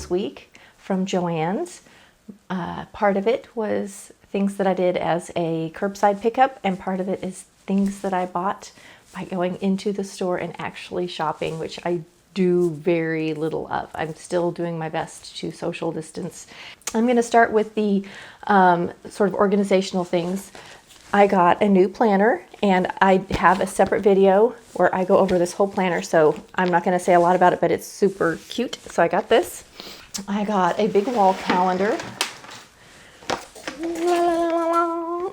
this week from JoAnn's. Part of it was things that I did as a curbside pickup, and part of it is things that I bought by going into the store and actually shopping, which I do very little of. I'm still doing my best to social distance. I'm going to start with the sort of organizational things. I got a new planner, and I have a separate video where I go over this whole planner, so I'm not going to say a lot about it, but it's super cute. So I got this. I got a big wall calendar.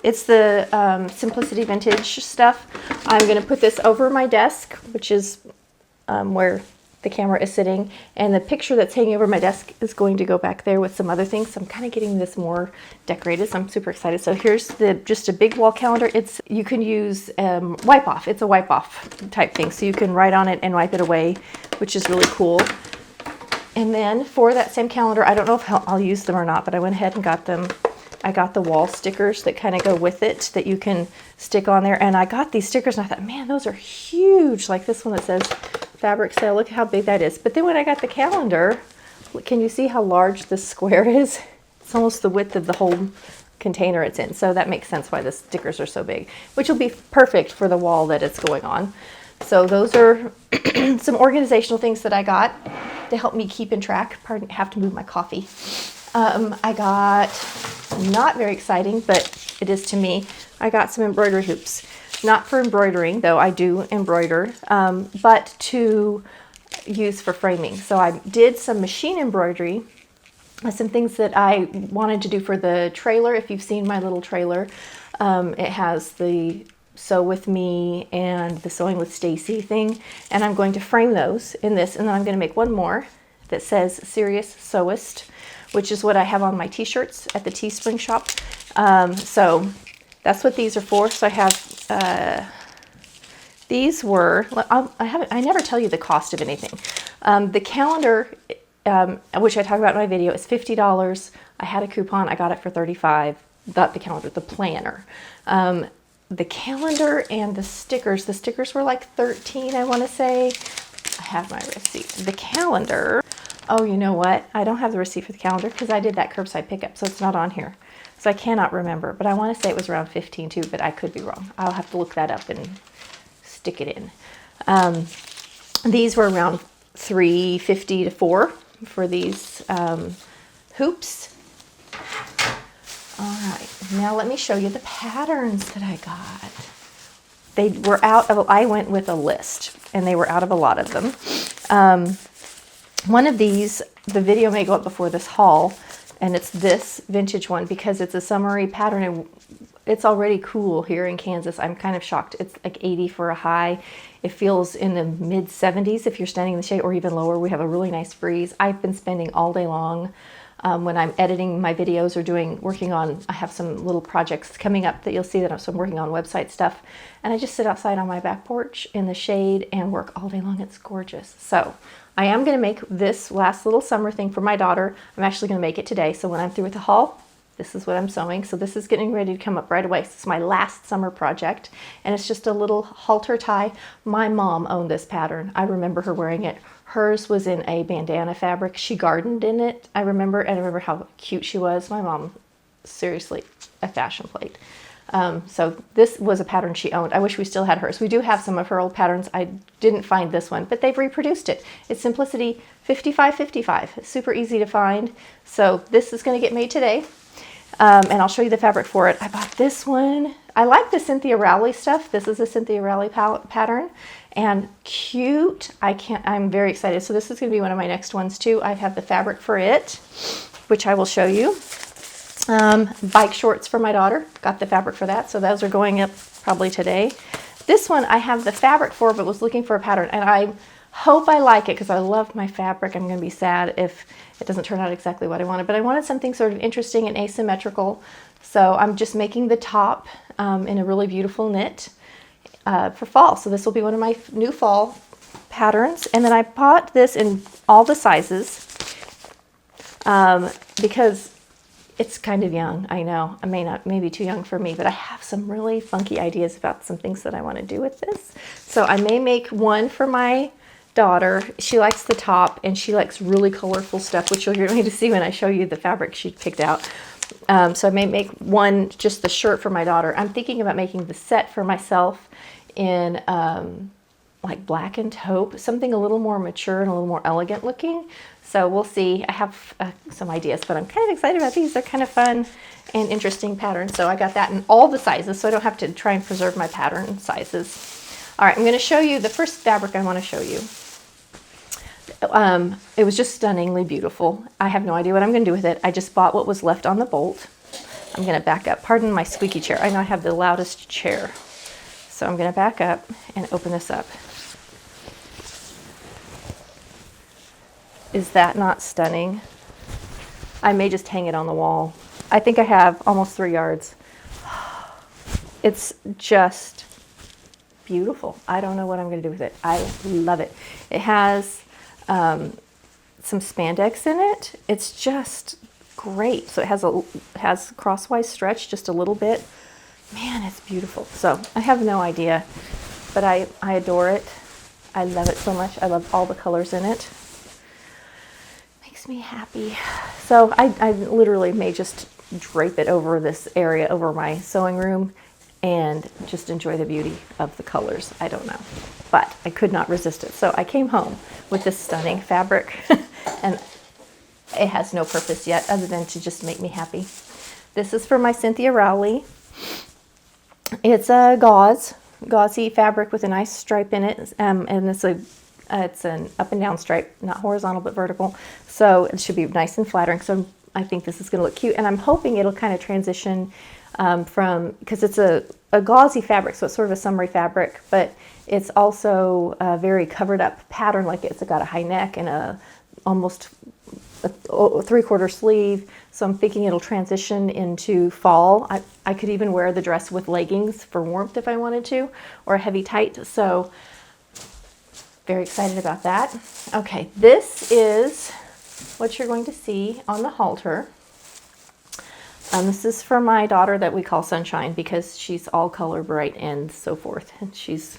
It's the Simplicity Vintage stuff. I'm going to put this over my desk, which is where the camera is sitting, and the picture that's hanging over my desk is going to go back there with some other things. So I'm kind of getting this more decorated, so I'm super excited. So here's just a big wall calendar. You can use wipe off. It's a wipe off type thing, so you can write on it and wipe it away, which is really cool. And then for that same calendar, I don't know if I'll use them or not, but I went ahead and got them. I got the wall stickers that kind of go with it that you can stick on there. And I got these stickers and I thought, man, those are huge. Like this one that says fabric sale. Look how big that is. But then when I got the calendar, can you see how large this square is? It's almost the width of the whole container it's in. So that makes sense why the stickers are so big, which will be perfect for the wall that it's going on. So those are some organizational things that I got to help me keep in track. Pardon, I have to move my coffee. I got, not very exciting, but it is to me, I got some embroidery hoops. Not for embroidering, though I do embroider, but to use for framing. So I did some machine embroidery, some things that I wanted to do for the trailer. If you've seen my little trailer, it has the Sew With Me and the Sewing with Stacy thing, and I'm going to frame those in this, and then I'm going to make one more that says Serious Sewist, which is what I have on my t-shirts at the Teespring shop. So that's what these are for. So I have, these were, I never tell you the cost of anything. The calendar, which I talk about in my video, is $50. I had a coupon, I got it for $35. Not the calendar, the planner. The calendar and the stickers were like $13, I want to say. I have my receipt. The calendar, oh, you know what? I don't have the receipt for the calendar because I did that curbside pickup, so it's not on here. So I cannot remember, but I want to say it was around 15 too, but I could be wrong. I'll have to look that up and stick it in. These were around $3.50 to $4 for these hoops. All right, now let me show you the patterns that I got. They were out of, I went with a list, and they were out of a lot of them. One of these, the video may go up before this haul, and it's this vintage one because it's a summery pattern and it's already cool here in Kansas. I'm kind of shocked. It's like 80 for a high. It feels in the mid 70s if you're standing in the shade, or even lower. We have a really nice breeze. I've been spending all day long when I'm editing my videos or working on, I have some little projects coming up that you'll see that I'm working on website stuff. And I just sit outside on my back porch in the shade and work all day long. It's gorgeous. So I am going to make this last little summer thing for my daughter. I'm actually going to make it today. So when I'm through with the haul, this is what I'm sewing. So this is getting ready to come up right away. This is my last summer project. And it's just a little halter tie. My mom owned this pattern. I remember her wearing it. Hers was in a bandana fabric. She gardened in it, I remember. And I remember how cute she was. My mom, seriously, a fashion plate. So this was a pattern she owned. I wish we still had hers. We do have some of her old patterns. I didn't find this one, but they've reproduced it. It's Simplicity 5555. It's super easy to find. So this is going to get made today. And I'll show you the fabric for it. I bought this one. I like the Cynthia Rowley stuff. This is a Cynthia Rowley pattern, and cute. I'm very excited. So this is going to be one of my next ones too. I have the fabric for it, which I will show you. Bike shorts for my daughter. Got the fabric for that. So those are going up probably today. This one I have the fabric for, but was looking for a pattern, and I hope I like it because I love my fabric. I'm going to be sad if it doesn't turn out exactly what I wanted, but I wanted something sort of interesting and asymmetrical. So I'm just making the top in a really beautiful knit for fall. So this will be one of my new fall patterns. And then I bought this in all the sizes because it's kind of young. I know I may be too young for me, but I have some really funky ideas about some things that I want to do with this. So I may make one for my daughter, she likes the top and she likes really colorful stuff, which you'll get me to see when I show you the fabric she picked out. So I may make one, just the shirt for my daughter. I'm thinking about making the set for myself in like black and taupe, something a little more mature and a little more elegant looking. So we'll see. I have some ideas, but I'm kind of excited about these. They're kind of fun and interesting patterns. So I got that in all the sizes, so I don't have to try and preserve my pattern sizes. All right, I'm going to show you the first fabric I want to show you. It was just stunningly beautiful. I have no idea what I'm going to do with it. I just bought what was left on the bolt. I'm going to back up. Pardon my squeaky chair. I know I have the loudest chair. So I'm going to back up and open this up. Is that not stunning? I may just hang it on the wall. I think I have almost 3 yards. It's just beautiful. I don't know what I'm going to do with it. I love it. It has some spandex in it. It's just great. So it has crosswise stretch just a little bit. Man, it's beautiful. So I have no idea, but I adore it. I love it so much. I love all the colors in it. Makes me happy. So I literally may just drape it over this area, over my sewing room, and just enjoy the beauty of the colors. I don't know, but I could not resist it. So I came home with this stunning fabric and it has no purpose yet other than to just make me happy. This is for my Cynthia Rowley. It's a gauzy fabric with a nice stripe in it, and it's an up and down stripe, not horizontal but vertical. So it should be nice and flattering. So I think this is going to look cute, and I'm hoping it'll kind of transition because it's a gauzy fabric, so it's sort of a summery fabric, but it's also a very covered up pattern. Like it's got a high neck and almost a 3/4 sleeve. So I'm thinking it'll transition into fall. I could even wear the dress with leggings for warmth if I wanted to, or a heavy tight. So very excited about that. Okay, this is what you're going to see on the halter. This is for my daughter that we call Sunshine because she's all color bright and so forth. And she's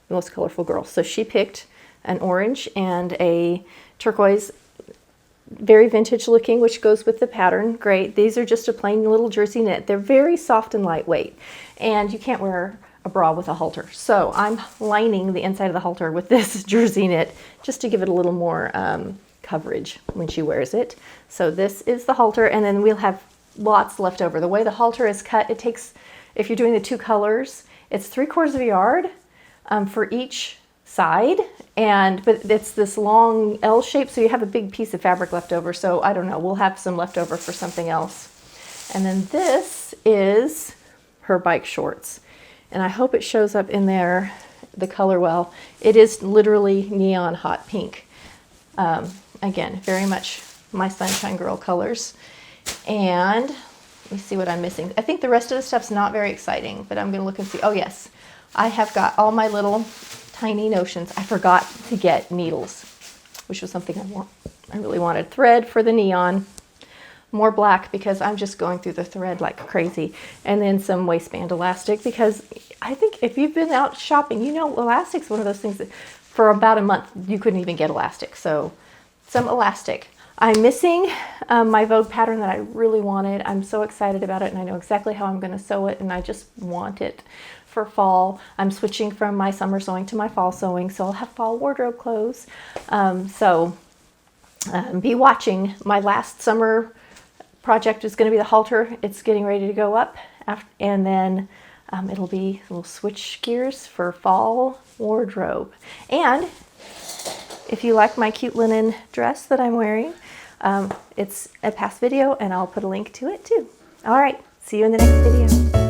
the most colorful girl. So she picked an orange and a turquoise, very vintage looking, which goes with the pattern. Great. These are just a plain little jersey knit. They're very soft and lightweight, and you can't wear a bra with a halter. So I'm lining the inside of the halter with this jersey knit just to give it a little more coverage when she wears it. So this is the halter, and then we'll have lots left over. The way the halter is cut, it takes, if you're doing the 2 colors, it's 3/4 yard for each side, but it's this long L shape, so you have a big piece of fabric left over. So I don't know, we'll have some left over for something else. And then this is her bike shorts, and I hope it shows up in there, the color well. It is literally neon hot pink. Again, very much my Sunshine Girl colors. And let me see what I'm missing. I think the rest of the stuff's not very exciting, but I'm going to look and see. Oh yes, I have got all my little tiny notions. I forgot to get needles, which was something I really wanted. Thread for the neon, more black because I'm just going through the thread like crazy, and then some waistband elastic because I think if you've been out shopping, you know elastic's one of those things that for about a month you couldn't even get elastic. So some elastic. I'm missing my Vogue pattern that I really wanted. I'm so excited about it, and I know exactly how I'm going to sew it, and I just want it for fall. I'm switching from my summer sewing to my fall sewing, so I'll have fall wardrobe clothes. Be watching. My last summer project is going to be the halter. It's getting ready to go up, and then it'll be little switch gears for fall wardrobe. And if you like my cute linen dress that I'm wearing, it's a past video, and I'll put a link to it too. All right, see you in the next video.